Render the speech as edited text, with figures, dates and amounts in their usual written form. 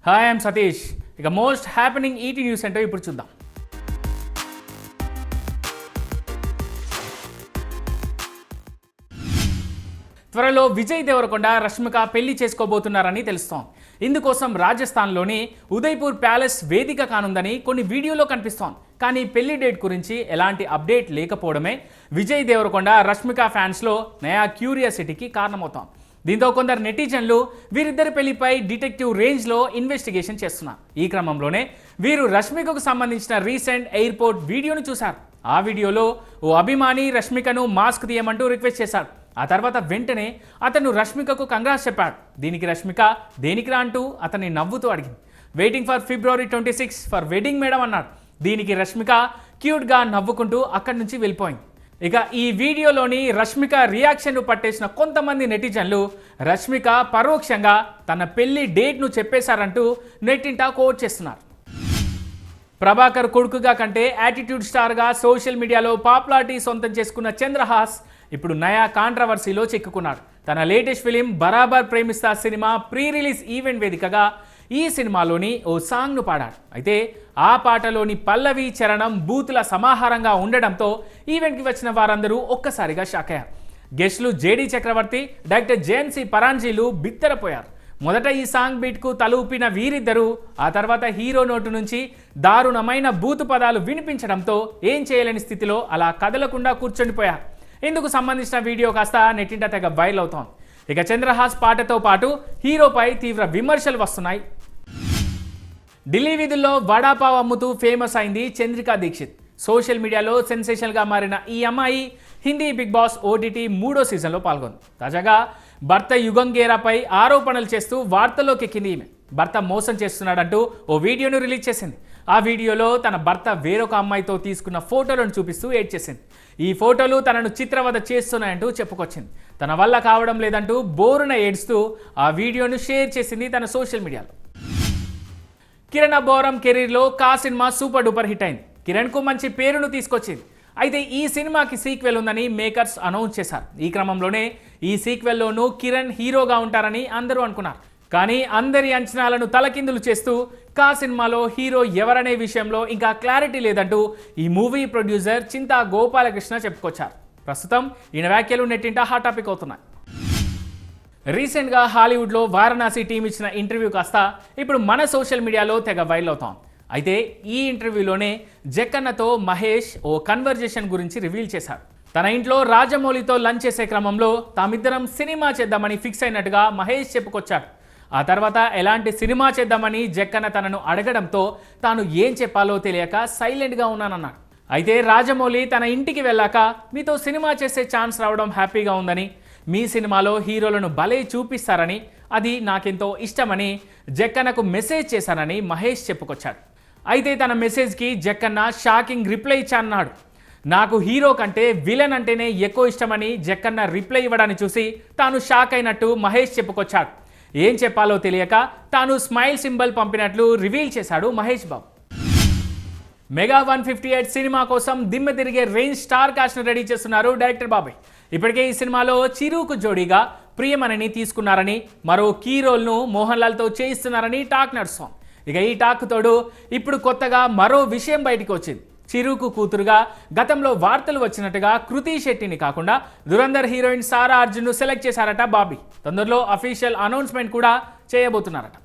Hi I'm Satish. ఇక most happening ఈటీ news అంటే ఇప్పుడు చూద్దాం. త్వరలో విజయ్ దేవరకొండ రష్మిక పెళ్లి చేసుకోబోతున్నారని తెలుస్తోంది. ఇందుకోసం రాజస్థాన్లోని ఉదయ్పూర్ ప్యాలెస్ వేదిక కానుందని కొన్ని వీడియోలో కనిపిస్తోంది. కానీ పెళ్లి డేట్ గురించి ఎలాంటి అప్డేట్ లేకపోవడమే విజయ్ దేవరకొండ రష్మిక ఫ్యాన్స్లో నయా క్యూరియాసిటీకి కారణమవుతోంది. దీంతో కొందరు నెటిజన్లు వీరిద్దరి పెళ్లిపై డిటెక్టివ్ రేంజ్లో ఇన్వెస్టిగేషన్ చేస్తున్నారు. ఈ క్రమంలోనే వీరు రష్మికకు సంబంధించిన రీసెంట్ ఎయిర్పోర్ట్ వీడియోను చూశారు. ఆ వీడియోలో ఓ అభిమాని రష్మికను మాస్క్ తీయమంటూ రిక్వెస్ట్ చేశాడు. ఆ తర్వాత వెంటనే అతను రష్మికకు కంగ్రాట్స్ చెప్పాడు. దీనికి రష్మిక దేనికిరా అంటూ అతన్ని నవ్వుతూ అడిగింది. Waiting for February 26 for wedding madam అన్నాడు. దీనికి రష్మిక క్యూట్గా నవ్వుకుంటూ అక్కడి నుంచి వెళ్ళిపోయింది. ఇక ఈ వీడియోలోని రష్మిక రియాక్షన్ను పట్టేసిన కొంతమంది నెటిజన్లు రష్మిక పరోక్షంగా తన పెళ్లి డేట్ను చెప్పేశారంటూ నెట్టింట కోట్ చేస్తున్నారు. ప్రభాకర్ కొడుకుగా కంటే యాటిట్యూడ్ స్టార్గా సోషల్ మీడియాలో పాపులారిటీ సొంతం చేసుకున్న చంద్రహాస్ ఇప్పుడు నయా కాంట్రవర్సీలో చిక్కుకున్నాడు. తన లేటెస్ట్ ఫిలిం బరాబర్ ప్రేమిస్తా సినిమా ప్రీ రిలీజ్ ఈవెంట్ వేదికగా ఈ సినిమాలోని ఓ సాంగ్ను పాడాడు. అయితే ఆ పాటలోని పల్లవి చరణం బూతుల సమాహారంగా ఉండడంతో ఈవెంట్కి వచ్చిన వారందరూ ఒక్కసారిగా షాక్ అయ్యారు. గెస్టులు జేడీ చక్రవర్తి, డైరెక్టర్ జేఎన్సీ పరాంజీలు బిత్తరపోయారు. మొదట ఈ సాంగ్ బీట్కు తలూపిన వీరిద్దరూ ఆ తర్వాత హీరో నోటు నుంచి దారుణమైన బూతు పదాలు వినిపించడంతో ఏం చేయలేని స్థితిలో అలా కదలకుండా కూర్చొనిపోయారు. ఇందుకు సంబంధించిన వీడియో కాస్త నెట్టింట తెగ వైరల్ అవుతోంది. ఇక చంద్రహాస్ పాటతో పాటు హీరోపై తీవ్ర విమర్శలు వస్తున్నాయి. ఢిల్లీ వీధుల్లో వడాపావ్ అమ్ముతూ ఫేమస్ అయింది చంద్రికా దీక్షిత్. సోషల్ మీడియాలో సెన్సేషన్గా మారిన ఈ అమ్మాయి హిందీ బిగ్ బాస్ ఓటీటీ 3వ సీజన్లో పాల్గొంది. తాజాగా భర్త యుగంగేరాపై ఆరోపణలు చేస్తూ వార్తల్లోకి ఎక్కింది ఈమె. భర్త మోసం చేస్తున్నాడంటూ ఓ వీడియోను రిలీజ్ చేసింది. ఆ వీడియోలో తన భర్త వేరొక అమ్మాయితో తీసుకున్న ఫోటోలను చూపిస్తూ ఏడ్ చేసింది. ఈ ఫోటోలు తనను చిత్రవద చేస్తున్నాయంటూ చెప్పుకొచ్చింది. తన వల్ల కావడం లేదంటూ బోరున ఏడుస్తూ ఆ వీడియోను షేర్ చేసింది తన సోషల్ మీడియాలో. కిరణ్ అబ్బోరం కెరీర్లో కా సినిమా సూపర్ డూపర్ హిట్ అయింది. కిరణ్కు మంచి పేరును తీసుకొచ్చింది. అయితే ఈ సినిమాకి సీక్వెల్ ఉందని మేకర్స్ అనౌన్స్ చేశారు. ఈ క్రమంలోనే ఈ సీక్వెల్లోనూ కిరణ్ హీరోగా ఉంటారని అందరూ అనుకున్నారు. కానీ అందరి అంచనాలను తలకిందులు చేస్తూ కా సినిమాలో హీరో ఎవరనే విషయంలో ఇంకా క్లారిటీ లేదంటూ ఈ మూవీ ప్రొడ్యూసర్ చింతా గోపాలకృష్ణ చెప్పుకొచ్చారు. ప్రస్తుతం ఈయన వ్యాఖ్యలు నెట్టింట హాట్ టాపిక్ అవుతున్నాయి. రీసెంట్గా హాలీవుడ్లో వారణాసి టీం ఇచ్చిన ఇంటర్వ్యూ కాస్త ఇప్పుడు మన సోషల్ మీడియాలో తెగ వైరల్ అవుతోంది. అయితే ఈ ఇంటర్వ్యూలోనే జక్కన్నతో మహేష్ ఓ కన్వర్జేషన్ గురించి రివీల్ చేశాడు. తన ఇంట్లో రాజమౌళితో లంచ్ చేసే క్రమంలో తామిద్దరం సినిమా చేద్దామని ఫిక్స్ అయినట్టుగా మహేష్ చెప్పుకొచ్చాడు. ఆ తర్వాత ఎలాంటి సినిమా చేద్దామని జక్కన్న తనను అడగడంతో తాను ఏం చెప్పాలో తెలియక సైలెంట్గా ఉన్నానన్నాడు. అయితే రాజమౌళి తన ఇంటికి వెళ్ళాక మీతో సినిమా చేసే ఛాన్స్ రావడం హ్యాపీగా ఉందని, మీ సినిమాలో హీరోలను భలే చూపిస్తారని, అది నాకెంతో ఇష్టమని జక్కన్నకు మెసేజ్ చేశానని మహేష్ చెప్పుకొచ్చాడు. అయితే తన మెసేజ్కి జక్కన్న షాకింగ్ రిప్లై ఇచ్చానన్నాడు. నాకు హీరో కంటే విలన్ అంటేనే ఎక్కువ ఇష్టమని జక్కన్న రిప్లై ఇవ్వడాన్ని చూసి తాను షాక్ అయినట్టు మహేష్ చెప్పుకొచ్చాడు. ఏం చెప్పాలో తెలియక తాను స్మైల్ సింబల్ పంపినట్లు రివీల్ చేశాడు మహేష్ బాబు. మెగా 158 సినిమా కోసం దిమ్మె తిరిగే రేంజ్ స్టార్ కాస్ట్ను రెడీ చేస్తున్నారు డైరెక్టర్ బాబాయ్. ఇప్పటికే ఈ సినిమాలో చిరుకు జోడీగా ప్రియమణిని తీసుకున్నారని, మరో కీ రోల్ను మోహన్ లాల్తో చేయిస్తున్నారని టాక్ నడుస్తోంది. ఇక ఈ టాక్ తోడు ఇప్పుడు కొత్తగా మరో విషయం బయటికి వచ్చింది. చిరుకు కూతురుగా గతంలో వార్తలు వచ్చినట్టుగా కృతి శెట్టిని కాకుండా దురంధర్ హీరోయిన్ సారా అర్జున్ను సెలెక్ట్ చేశారట బాబీ. తొందరలో అఫీషియల్ అనౌన్స్మెంట్ కూడా చేయబోతున్నారట.